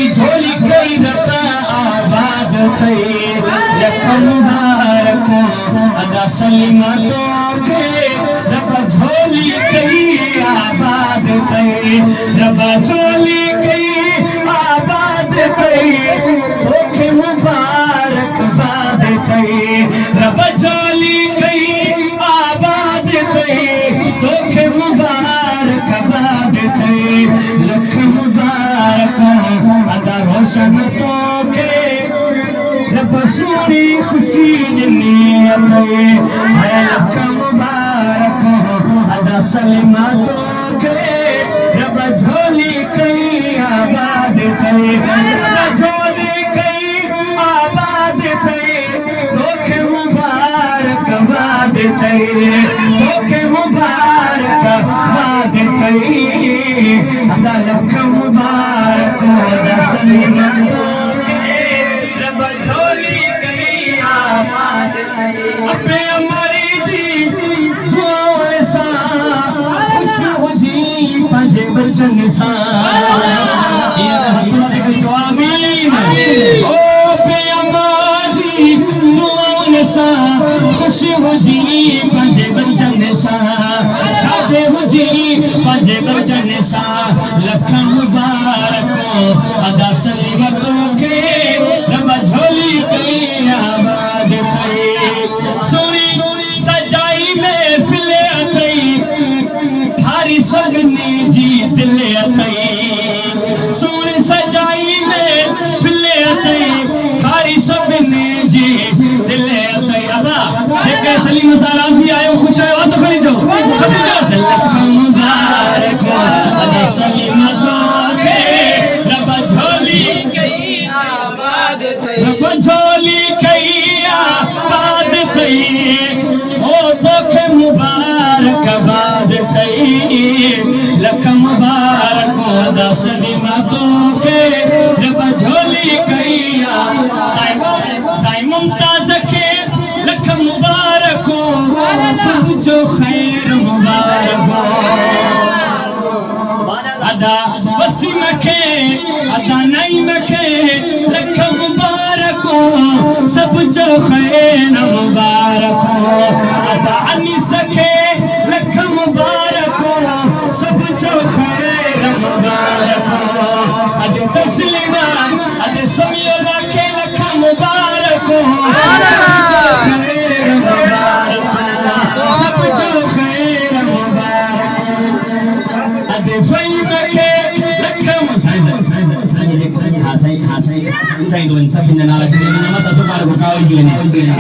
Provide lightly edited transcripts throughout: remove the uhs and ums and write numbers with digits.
झोली कई रता आबाद कई लख मुबारक अदा सलीमा तो के रब झोली कई आबाद कई रब झोली कई आबाद कई तोखे मुबारक बाद कई रब झोली कई आबाद कई तोखे मुबारक बाद कई लख मुबारक अदा रोशन तोखे रब सोनी खुशी ॾिनी है लख मुबारक अदा सलीमा तोखे रब झोली कई आबाद कई रब झोली कई आबाद कई तोखे मुबारक बाद कई तोखे मुबारक बाद कई अदा लख मुबारक अदा सलीमा तोखे रब झोली कई आबाद अपने अमरी जी दुआ सां खुश हुजी पंहिंजे बचन सां खुश हुजी पंहिंजे बचन सां शादी हुजी पंहिंजे बचन सां लख मुबारक अदा सलीमा तोखे रब झोली कई आबाद कई सोनी सजाई में फिले अथई थारी सगनी जी दिले अथई सोनी सजाई में फिले अथई थारी सगनी जी दिले अथई अदा जेके सलीम सां राज़ी आयो खुश आयो तो खड़ी जो सभी जो लख मुबारक अदा सलीमा तोखे रब झोली कई आबाद कई रब झोली कई आबाद कई ओ तोखे मुबारक बाद कई लख मुबारक अदा सलीमा तोखे रब झोली कई साईं मुमताज के लख मुबारक सब जो खैर मुबारक अदा वसीम के अदा नईम के लख मुबारक सब जो खैर मुबारक अदा अनीस के लख मुबारक सब जो खैर मुबारक अदे तस्लीमा अदे समीरा के लख मुबारक सब जो खैर मुबारक अदे फहीम के लख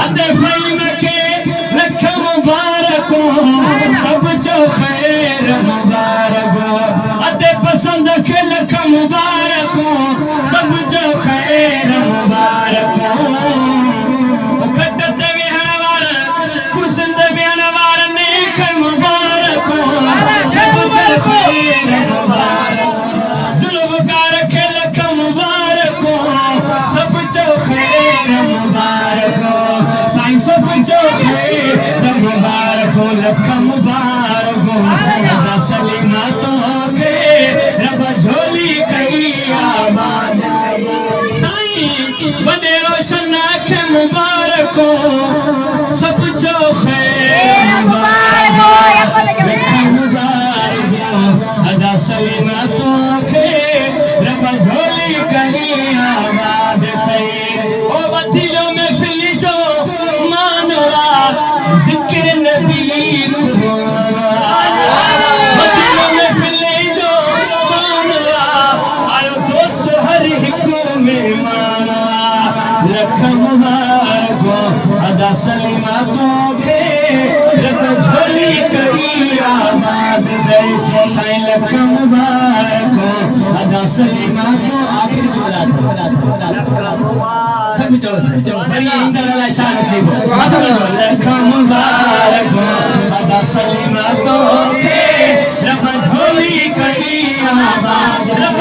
अदे फहीम के लख मुबारक सब जो खैर मुबारक अदे पसंद के लख मुबारक सब जो खैर मुबारक खटत विहण वारा कुर्सिन ते विहण वारा नेक मुबारक सब जो खैर मुबारक ज़ुल्फ़कार के लख मुबारक सब जो खैर मुबारक साईं सब जो खैर मुबारक लख मुबारक अदा सलीमा तोखे रब झोली कई आबाद साईं वॾे रोशन खे मुबारक सब जो खैर मुबारक लख मुबारक अदा सलीमा तोखे रब झोली कई आबाद कई ओ वतीलो में फिली जो मानवा ज़िक्र नबी वतीलो में फिली जो मानवा आयो दोस्त हर हिकु में मानवा लख मुबारक अदा सलीमा तोखे रब झोली कई आबाद कई साईं लख मुबारक अदा सलीमा तो आखिर जुमला सब चलो चलो बड़ी इंदर अल्लाह शान नसीब लख मुबारक अदा सलीमा तोखे रब झोली कई आबाद